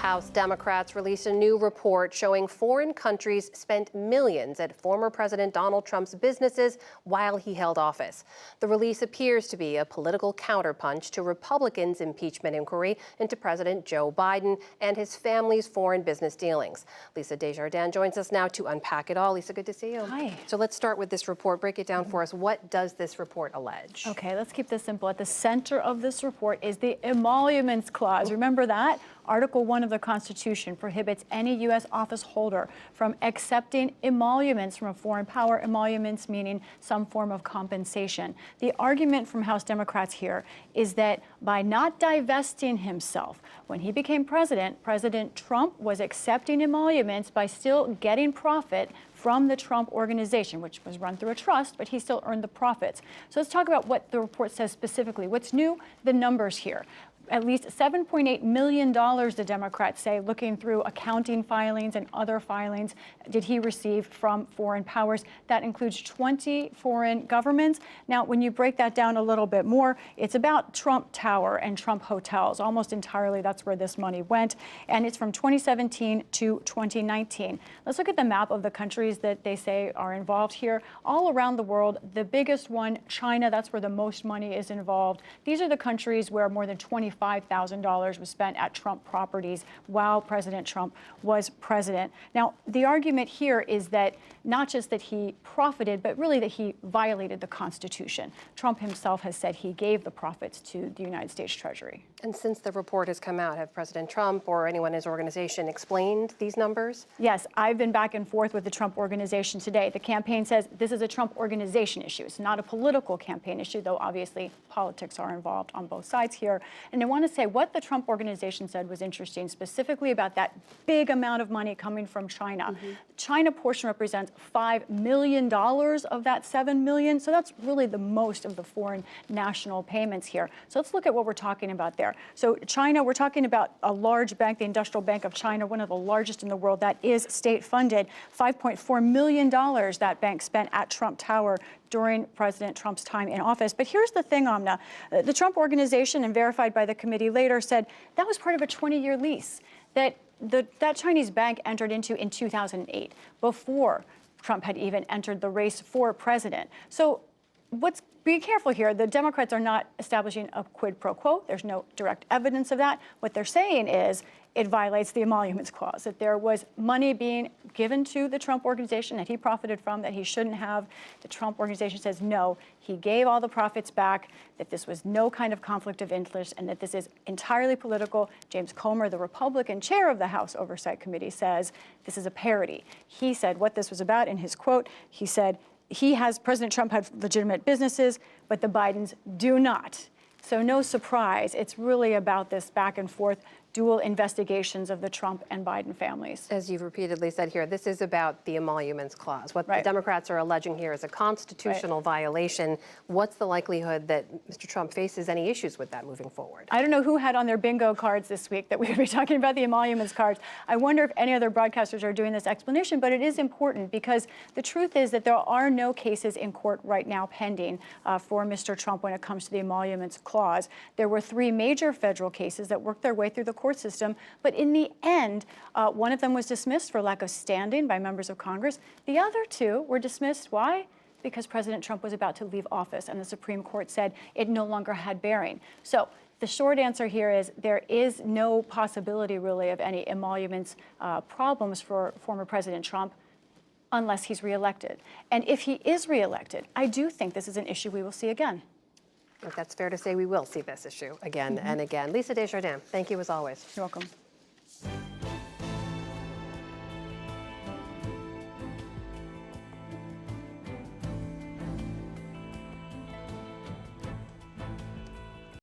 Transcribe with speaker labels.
Speaker 1: House Democrats released a new report showing foreign countries spent millions at former President Donald Trump's businesses while he held office. The release appears to be a political counterpunch to Republicans' impeachment inquiry into President Joe Biden and his family's foreign business dealings. Lisa Desjardins joins us now to unpack it all. Lisa, good to see you.
Speaker 2: Hi.
Speaker 1: So let's start with this report. Break it down for us. What does this report allege?
Speaker 2: Okay, let's keep this simple. At the center of this report is the Emoluments Clause. Remember that? Article 1 of the Constitution prohibits any U.S. office holder from accepting emoluments from a foreign power, emoluments meaning some form of compensation. The argument from House Democrats here is that by not divesting himself, when he became president, President Trump was accepting emoluments by still getting profit from the Trump Organization, which was run through a trust, but he still earned the profits. So let's talk about what the report says specifically. What's new? The numbers here. At least $7.8 million, the Democrats say, looking through accounting filings and other filings, did he receive from foreign powers. That includes 20 foreign governments. Now, when you break that down a little bit more, it's about Trump Tower and Trump hotels. Almost entirely, that's where this money went. And it's from 2017 to 2019. Let's look at the map of the countries that they say are involved here. All around the world, the biggest one, China, that's where the most money is involved. These are the countries where more than $25,000 was spent at Trump properties while President Trump was president. Now, the argument here is that not just that he profited, but really that he violated the Constitution. Trump himself has said he gave the profits to the United States Treasury.
Speaker 1: And since the report has come out, have President Trump or anyone in his organization explained these numbers?
Speaker 2: Yes, I've been back and forth with the Trump Organization today. The campaign says this is a Trump Organization issue. It's not a political campaign issue, though obviously politics are involved on both sides here. And I want to say what the Trump Organization said was interesting, specifically about that big amount of money coming from China. The China portion represents $5 million of that $7 million. So that's really the most of the foreign national payments here. So let's look at what we're talking about there. So China, we're talking about a large bank, the Industrial Bank of China, one of the largest in the world that is state funded. $5.4 million that bank spent at Trump Tower during President Trump's time in office. But here's the thing, Amna. The Trump Organization, and verified by the committee later, said that was part of a 20-year lease that that Chinese bank entered into in 2008, before Trump had even entered the race for president. So be careful here. The Democrats are not establishing a quid pro quo. There's no direct evidence of that. What they're saying is it violates the Emoluments Clause, that there was money being given to the Trump Organization that he profited from that he shouldn't have. The Trump Organization says no, he gave all the profits back, that this was no kind of conflict of interest, and that this is entirely political. James Comer, the Republican chair of the House Oversight Committee, says this is a parody. He said what this was about in his quote. He said, President Trump had legitimate businesses, but the Bidens do not. So no surprise, it's really about this back and forth dual investigations of the Trump and Biden families.
Speaker 1: As you've repeatedly said here, this is about the Emoluments Clause. What the Democrats are alleging here is a constitutional violation. What's the likelihood that Mr. Trump faces any issues with that moving forward?
Speaker 2: I don't know who had on their bingo cards this week that we would be talking about the emoluments cards. I wonder if any other broadcasters are doing this explanation, but it is important because the truth is that there are no cases in court right now pending for Mr. Trump when it comes to the Emoluments Clause. There were 3 major federal cases that worked their way through the court system, but in the end, one of them was dismissed for lack of standing by members of Congress. The other 2 were dismissed. Why? Because President Trump was about to leave office, and the Supreme Court said it no longer had bearing. So the short answer here is there is no possibility, really, of any emoluments problems for former President Trump unless he's reelected. And if he is reelected, I do think this is an issue we will see again.
Speaker 1: I think that's fair to say we will see this issue again and again. Lisa Desjardins, thank you as always.
Speaker 2: You're welcome.